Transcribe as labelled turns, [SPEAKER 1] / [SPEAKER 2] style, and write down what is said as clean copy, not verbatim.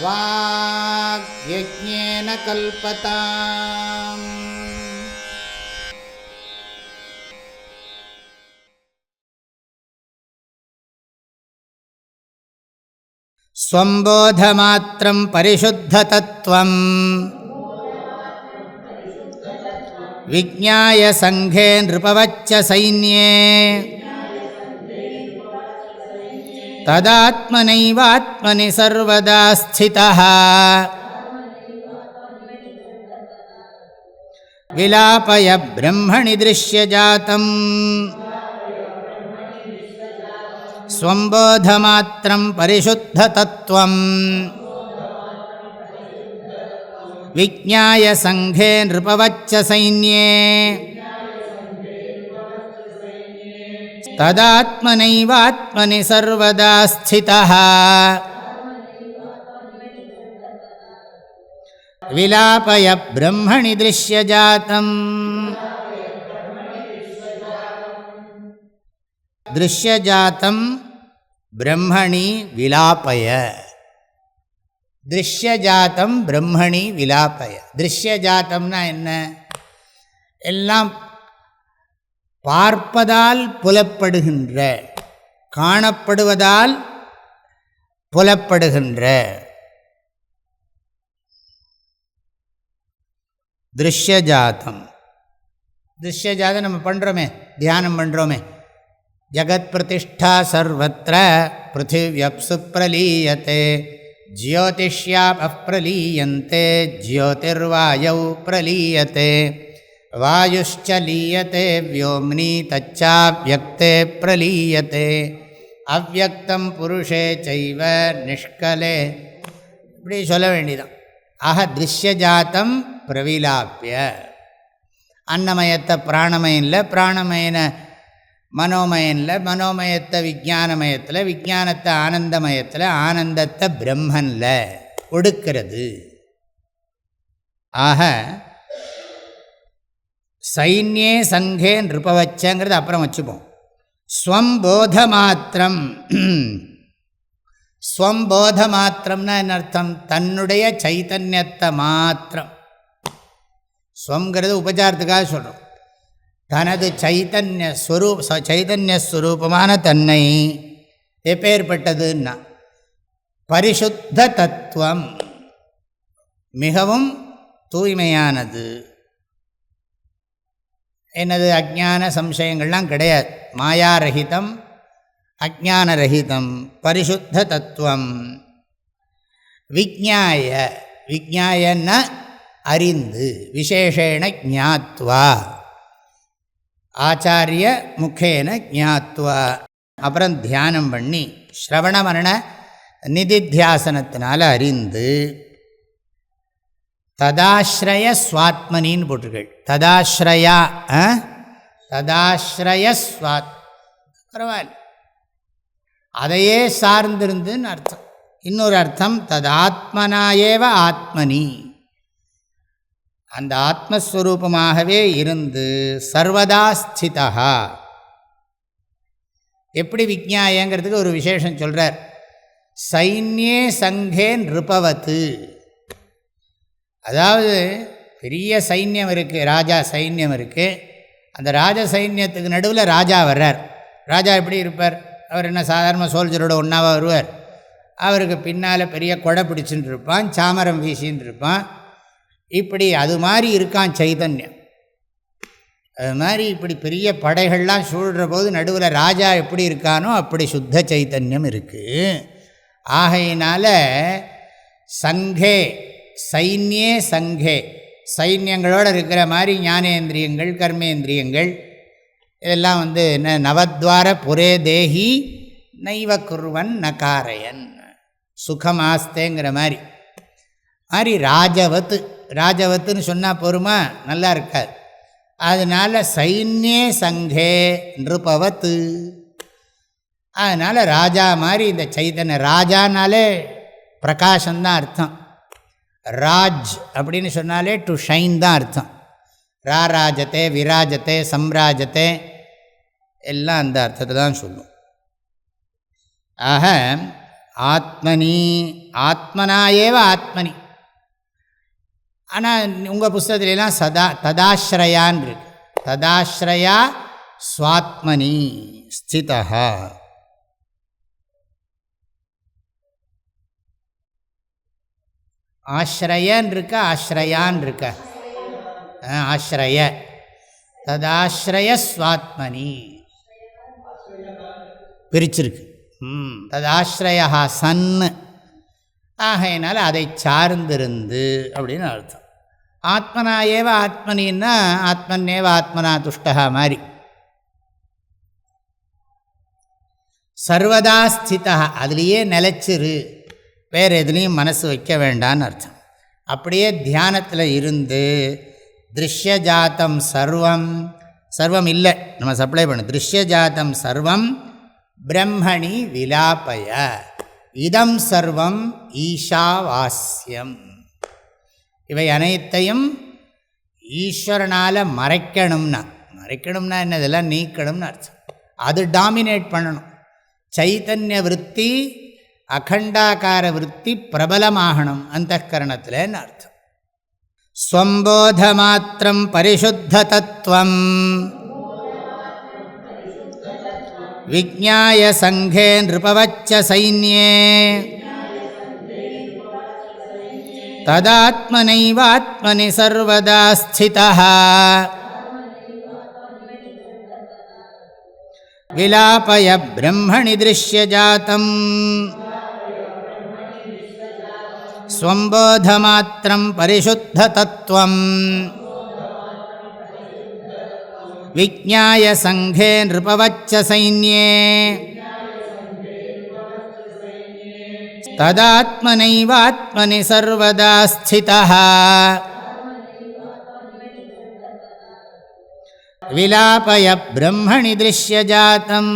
[SPEAKER 1] வாக்யஜ்ஞேன கல்பதாம். ஸ்வம்போதமாத்ரம் பரிசுத்ததத்வம் விஜ்ஞாய சங்கே நிருபவச்ச சைன்யே ததாத்மனைவாத்மனி சர்வதா ஸ்திதः விலாபய பிரம்மணி திருஷ்யஜாதம் ஸ்வம்போதமாத்ரம் பரிசுத்ததத்வம் விஜ்ஞாய சங்கே நிருபவச்ச சைன்யே ததாத்மனைவாத்மனி சர்வதா ஸ்திதः விலாபய பிரம்மணி திருஷ்யஜாதம். திருஷ்யஜாதம் பிரம்மணி விலாபய. திருஷ்யஜாதம் பிரம்மணி விலாபய. திருஷ்யஜாத்தம்னா என்ன? எல்லாம் பார்ப்பதால் புலப்படுகின்ற, காணப்படுவதால் புலப்படுகின்ற. திருஷ்யஜாத்தம். திருஷ்யஜாதம் நம்ம பண்ணுறோமே, தியானம் பண்ணுறோமே. ஜகத் பிரதிஷ்டா சர்வத்ர பிருத்திவ்யப்சு பிரலீயத்தே ஜ்யோதிஷ்யாப பிரலீயந்தே ஜ்யோதிர்வாயௌ பிரலீயத்தே வாயுஷ்ச லீயத்தே வ்யோம்னி தச்சாவ்யக்தே பிரலீயத்தே அவ்யக்தம் புருஷே சைவ நிஷ்கலே. இப்படி சொல்ல வேண்டியதான். ஆக திருஷ்யஜாத்தம் பிரவிலாப்பிய. அன்னமயத்தை பிராணமயனில், பிராணமயன மனோமயனில், மனோமயத்தை விஞ்ஞானமயத்தில், விஞ்ஞானத்தை ஆனந்தமயத்தில், ஆனந்தத்தை பிரம்மனில் ஒடுக்கிறது. ஆக சைன்யே சங்கே நிருபவச்சங்கிறது அப்புறம் வச்சுப்போம். ஸ்வம்போத மாத்திரம். ஸ்வம்போத மாத்திரம்னா என்ன அர்த்தம்? தன்னுடைய சைத்தன்யத்தை மாத்திரம். ஸ்வங்கிறது உபச்சாரத்துக்காக சொல்கிறோம். தனது சைதன்யஸ்வரூபமான தன்னை எப்பேற்பட்டதுன்னா பரிசுத்த தத்துவம், மிகவும் தூய்மையானது. என்னது? அஜ்ஞான சம்சயங்கள்லாம் கிடையாது. மாயாரகிதம், அஜ்ஞானரகிதம், பரிசுத்த தத்துவம். விஜ்ஞாய. விஜ்ஞாயன அறிந்து, விசேஷேண ஞாத்வா, ஆச்சாரிய முகேன ஞாத்வா. அப்புறம் தியானம் பண்ணி ஸ்ரவண மரண நிதித்தியாசனத்தினால் அறிந்து, ததாஸ்ரய ஸ்வாத்மனின்னு போட்டிருக்கள். ததாஸ்ரயா, ததாஸ்ரய ஸ்வாத், பரவாயில்ல, அதையே சார்ந்திருந்துன்னு அர்த்தம். இன்னொரு அர்த்தம் ததாத்மனாயேவ ஆத்மனி, அந்த ஆத்மஸ்வரூபமாகவே இருந்து சர்வதா ஸ்திதா. எப்படி விஜ்ஞாயங்கிறதுக்கு ஒரு விசேஷம் சொல்கிறார். சைன்யே சங்கே நிருபவத்து. அதாவது பெரிய சைன்யம் இருக்குது, ராஜா சைன்யம் இருக்குது. அந்த ராஜ சைன்யத்துக்கு நடுவில் ராஜா வர்றார். ராஜா எப்படி இருப்பார்? அவர் என்ன சாதாரண சோல்ஜரோட ஒன்றாவா வருவார்? அவருக்கு பின்னால் பெரிய கொடை பிடிச்சின்னு இருப்பான், சாமரம் வீசின்னு இருப்பான். இப்படி அது மாதிரி இருக்கான் சைதன்யம். அது மாதிரி இப்படி பெரிய படைகள்லாம் சூழ்கிற போது நடுவில் ராஜா எப்படி இருக்கானோ அப்படி சுத்த சைத்தன்யம் இருக்குது. ஆகையினால சங்கே, சைன்யே சங்கே, சைன்யங்களோடு இருக்கிற மாதிரி ஞானேந்திரியங்கள், கர்மேந்திரியங்கள் இதெல்லாம் என்ன, நவத்வார புரே தேஹி நைவ குர்வன் நகாரயன், சுகமாஸ்தேங்கிற மாதிரி ராஜவத்து. ராஜவத்துன்னு சொன்னால் போருமா? நல்லா இருக்காது. அதனால் சைன்யே சங்கே நிருபவத்து. அதனால் ராஜா மாதிரி இந்த சைத்தன்ய, ராஜானாலே பிரகாசந்தான் அர்த்தம். ராஜ் அப்படின்னு சொன்னாலே டு ஷைன் தான் அர்த்தம். ராராஜத்தை, விராஜத்தை, சம்ராஜத்தை எல்லாம் அந்த அர்த்தத்தை தான் சொல்லும். ஆக ஆத்மனி ஆத்மனா ஏவ ஆத்மனி. ஆனால் உங்கள் புஸ்தகத்துலாம் ததாஸ்ரயான் இருக்கு. ததாஸ்ரயா ஸ்வாத்மனி ஸ்திதா. ஆஸ்ரயன் இருக்கா ஆஸ்ரயான் இருக்கா? ஆஸ்ரய. ததாஸ்ரய ஸ்வாத்மனி பிரிச்சிருக்கு. ததாஸ்ரயா சன், ஆகையினால் அதை சார்ந்திருந்து அப்படின்னு அர்த்தம். ஆத்மனா ஏவ ஆத்மனின்னா ஆத்மன்னேவ ஆத்மனா துஷ்டா மாதிரி. சர்வதா ஸ்திதா, அதுலேயே நிலைச்சிரு, வேறு எதுலேயும் மனசு வைக்க வேண்டான்னு அர்த்தம். அப்படியே தியானத்தில் இருந்து திருஷ்யஜாத்தம் சர்வம், சர்வம் இல்லை நம்ம சப்ளை பண்ணு, திருஷ்யஜாத்தம் சர்வம் பிரம்மணி விலாபய இதம் சர்வம் ஈஷாவாஸ்யம். இவை அனைத்தையும் ஈஸ்வரனால் மறைக்கணும்னா என்ன, இதெல்லாம் நீக்கணும்னு அர்த்தம். அது டாமினேட் பண்ணணும். சைத்தன்ய விருத்தி அகண்டாகார விருத்தி பிரபலமாகணும் அந்தఃகரணத்தில்னு அர்த்தம். ஸ்வம்போத மாத்திரம் பரிசுத்த தத்துவம் விஜ்ஞாய சங்கே நிருபவச்ச சைன்யே ததாத்மனைவாத்மனி சர்வதா ஸ்திதः விலாபய பிரம்மணி திருஷ்யஜாதம் ஸ்வம்போத மாத்திரம் பரிசுத்த தத்துவம் விஜ்ஞாய சங்கே நிருபவச்ச சைன்யே ததாத்மனைவாத்மனி சர்வதா ஸ்திதः விலாபய பிரம்மணி திருஷ்யஜாதம்.